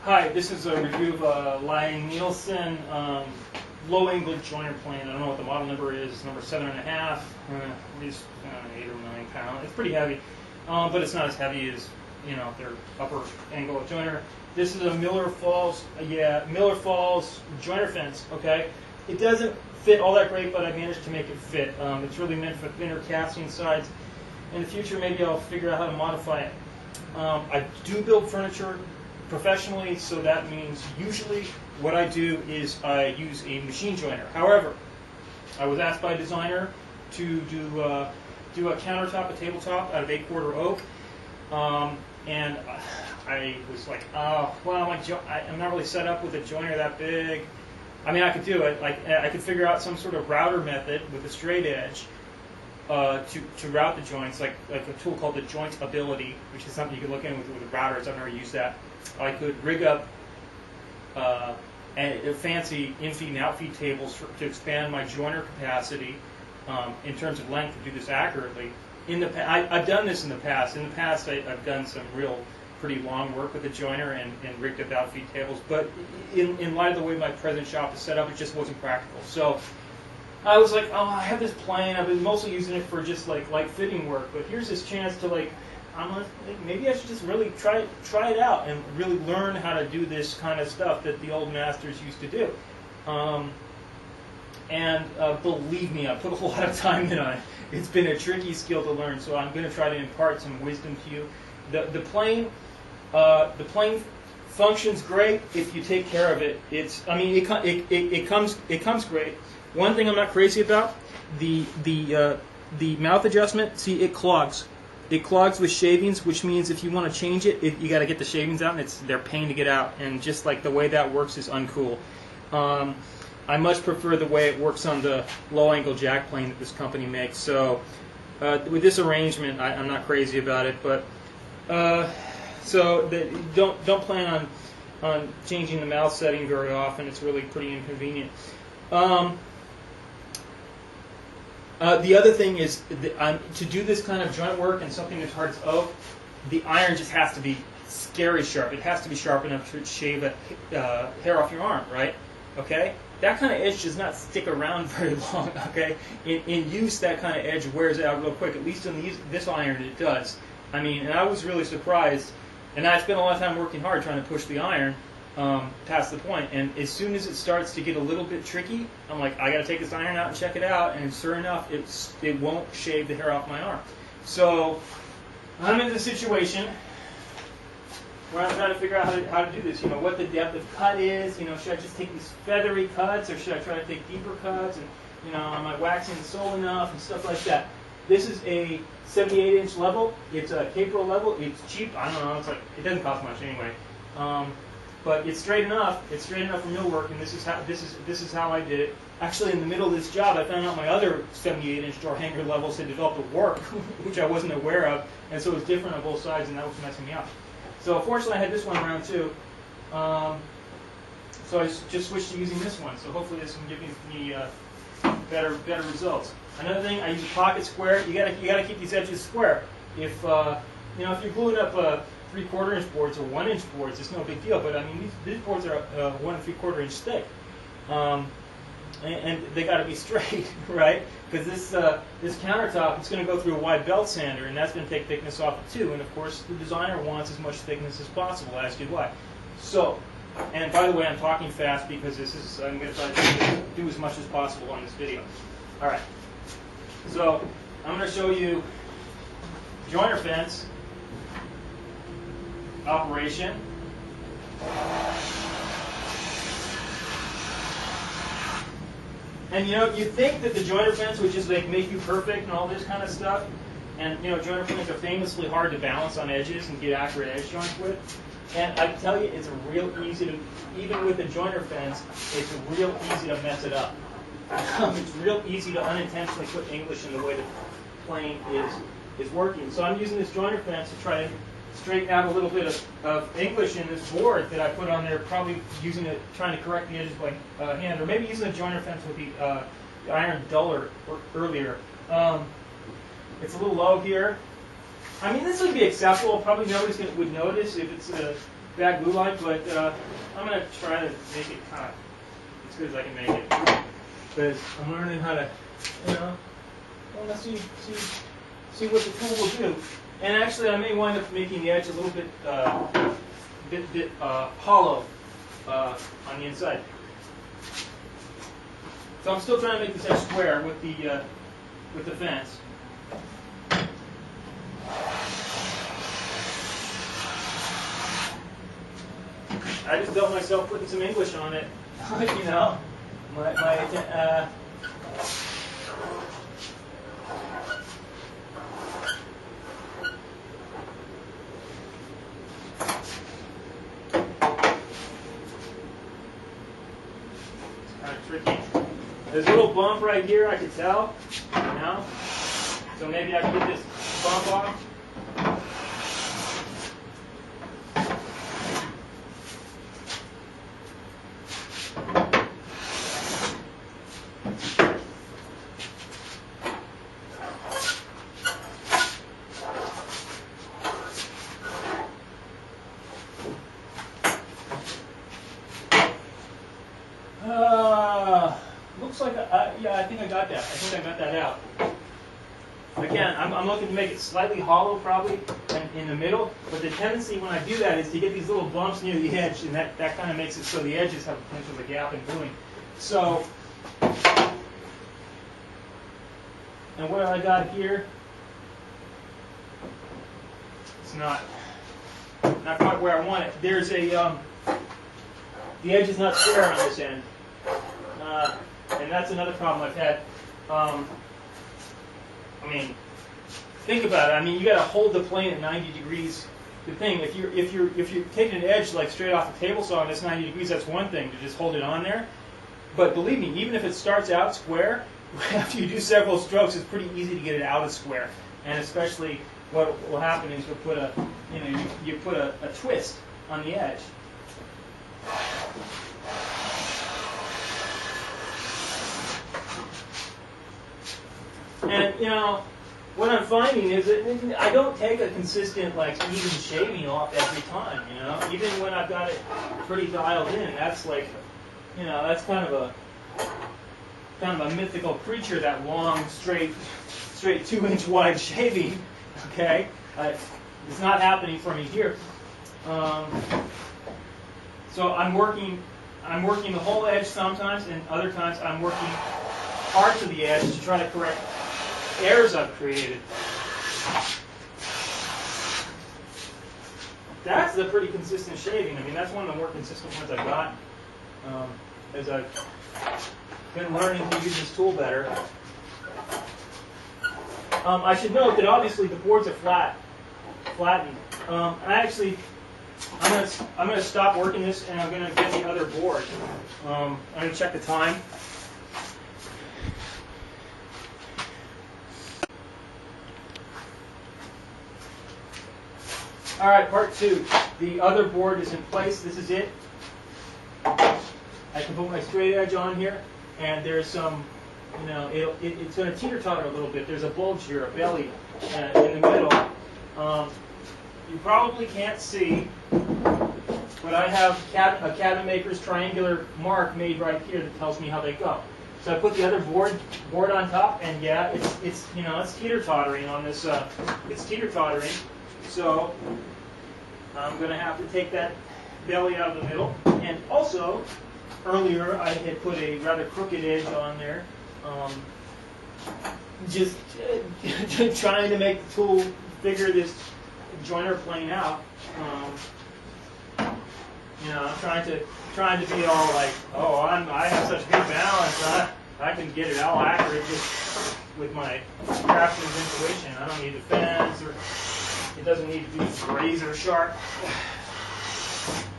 Hi, this is a review of a Nielson low-angle joiner plane. I don't know what the model number is. It's number 7.5. At least 8 or 9 pounds. It's pretty heavy, but it's not as heavy as their upper angle joiner. This is a Miller Falls joiner fence. Okay, it doesn't fit all that great, but I managed to make it fit. It's really meant for thinner casting sides. In the future, maybe I'll figure out how to modify it. I do build furniture professionally, so that means usually what I do is I use a machine joiner. However, I was asked by a designer to do a countertop, a tabletop out of 8-quarter oak, and I was like, oh, well, I'm not really set up with a joiner that big. I mean, I could do it. Like, I could figure out some sort of router method with a straight edge to route the joints, like a tool called the Joint Ability, which is something you can look in with routers. I've never used that. I could rig up fancy in-feed and out-feed tables to expand my joiner capacity in terms of length to do this accurately. I've done this in the past. In the past, I've done some real pretty long work with the joiner and rigged up out-feed tables. But in light of the way my present shop is set up, it just wasn't practical. So I was like, oh, I have this plane. I've been mostly using it for just like light fitting work. But here's this chance to maybe I should just really try it out and really learn how to do this kind of stuff that the old masters used to do. Believe me, I put a lot of time in on it. It's been a tricky skill to learn, so I'm going to try to impart some wisdom to you. The plane functions great if you take care of it. It comes great. One thing I'm not crazy about, the mouth adjustment. See, it clogs. It clogs with shavings, which means if you want to change it, you got to get the shavings out, and they're a pain to get out. And just like the way that works is uncool. I much prefer the way it works on the low-angle jack plane that this company makes. So with this arrangement, I'm not crazy about it. But don't plan on changing the mouth setting very often. It's really pretty inconvenient. The other thing is, to do this kind of joint work and something as hard as oak, the iron just has to be scary sharp. It has to be sharp enough to shave a hair off your arm, right? Okay? That kind of edge does not stick around very long, okay? In use, that kind of edge wears out real quick. At least in this iron, it does. I mean, and I was really surprised. And I spent a lot of time working hard trying to push the iron past the point. And as soon as it starts to get a little bit tricky, I'm like, I got to take this iron out and check it out. And sure enough, it won't shave the hair off my arm. So I'm in the situation where I'm trying to figure out how to do this. What the depth of cut is. Should I just take these feathery cuts, or should I try to take deeper cuts? And am I waxing the sole enough and stuff like that? This is a 78-inch level. It's a K-Pro level. It's cheap. I don't know. It doesn't cost much anyway. But it's straight enough. It's straight enough for millwork, and this is how I did it. Actually, in the middle of this job, I found out my other 78-inch door hanger levels had developed a warp, which I wasn't aware of, and so it was different on both sides, and that was messing me up. So fortunately, I had this one around too. So I just switched to using this one. So hopefully, this can give me better results. Another thing, I use a pocket square. You gotta keep these edges square. If if you're gluing up 3/4 inch boards or 1 inch boards, it's no big deal. But I mean, these boards are 1 3/4 inch thick, and they got to be straight, right? Because this countertop, it's going to go through a wide belt sander, and that's going to take thickness off it too. And of course, the designer wants as much thickness as possible, as do I. So, and by the way, I'm talking fast because I'm going to try to do as much as possible on this video. All right. So I'm going to show you joiner fence operation. And you'd think that the joiner fence would just make you perfect and all this kind of stuff. And joiner fences are famously hard to balance on edges and get accurate edge joints with. And I can tell you, it's real easy to, even with the joiner fence, it's real easy to mess it up. It's real easy to unintentionally put English in the way the plane is working. So I'm using this joiner fence to try to straighten out a little bit of English in this board that I put on there, probably using it, trying to correct the edges by hand, or maybe using the joiner fence with the iron duller earlier. It's a little low here. I mean, this would be acceptable. Probably nobody would notice if it's bad glue line, but I'm going to try to make it kind of as good as I can make it. Because I'm learning how to, well, let's see what the tool will do. And actually, I may wind up making the edge a little bit hollow on the inside. So I'm still trying to make this edge square with the fence. I just felt myself putting some English on it, you know. Tricky. There's a little bump right here, I could tell, you know? So maybe I can get this bump off. Looks like, yeah, I think I got that. I think I got that out. Again, I'm looking to make it slightly hollow probably in the middle, but the tendency when I do that is to get these little bumps near the edge, and that kind of makes it so the edges have a pinch of a gap in gluing. So, and what I got here, it's not quite where I want it. There's a, the edge is not square on this end. And that's another problem I've had. I mean, think about it. I mean, you got to hold the plane at 90 degrees. The thing, if you're taking an edge like straight off the table saw and it's 90 degrees, that's one thing to just hold it on there. But believe me, even if it starts out square, after you do several strokes, it's pretty easy to get it out of square. And especially, what will happen is you'll put you put a twist on the edge. And, you know, what I'm finding is that I don't take a consistent, like, even shaving off every time, you know? Even when I've got it pretty dialed in, that's like, you know, that's kind of a mythical creature, that long, straight 2-inch wide shaving, okay? It's not happening for me here. So I'm working the whole edge sometimes, and other times I'm working parts of the edge to try to correct errors I've created. That's a pretty consistent shaving. I mean, that's one of the more consistent ones I've gotten as I've been learning to use this tool better. I should note that obviously the boards are flattened. I'm going to stop working this, and I'm going to get the other board. I'm going to check the time. All right, part 2. The other board is in place. This is it. I can put my straight edge on here, and there's some, you know, it's going to teeter-totter a little bit. There's a bulge here, a belly in the middle. You probably can't see, but I have a cabinet maker's triangular mark made right here that tells me how they go. So I put the other board on top, and yeah, it's you know, it's teeter-tottering on this. It's teeter-tottering. So I'm going to have to take that belly out of the middle. And also, earlier I had put a rather crooked edge on there, just trying to make the tool figure this joiner plane out. You know, I'm trying to be all like, oh, I have such good balance. I can get it all accurate just with my craftsman's intuition. I don't need the fence, or it doesn't need to be razor sharp.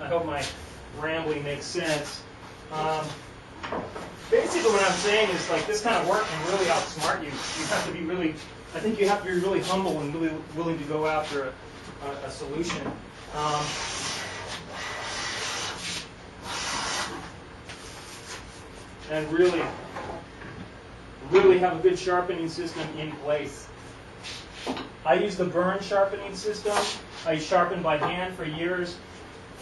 I hope my rambling makes sense. Basically what I'm saying is, like, this kind of work can really outsmart you. You have to be really, I think you have to be really humble and really willing to go after a solution. And really have a good sharpening system in place. I use the burn sharpening system. I sharpened by hand for years.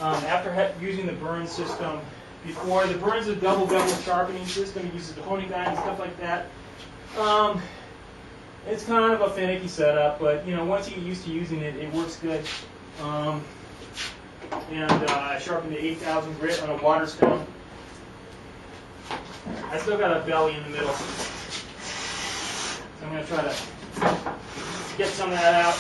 after using the burn system before. The burn's a double bevel sharpening system. It uses the honing guide and stuff like that. It's kind of a finicky setup, but you know, once you get used to using it, it works good. I sharpened the 8000 grit on a water stone. I still got a belly in the middle, so I'm going to try to get some of that out.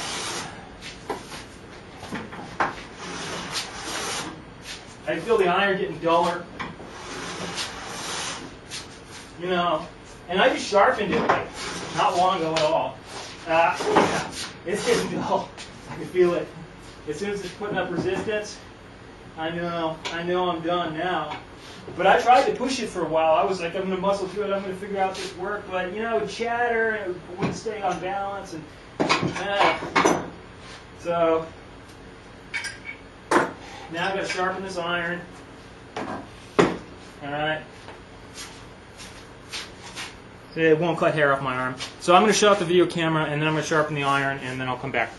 I feel the iron getting duller, you know, and I just sharpened it like not long ago at all. Yeah, it's getting dull. I can feel it. As soon as it's putting up resistance, I know I'm done now. But I tried to push it for a while. I was like, I'm going to muscle through it. I'm going to figure out this work. But, you know, it would chatter and it wouldn't stay on balance. And so now I've got to sharpen this iron. All right. So it won't cut hair off my arm. So I'm going to shut off the video camera, and then I'm going to sharpen the iron, and then I'll come back.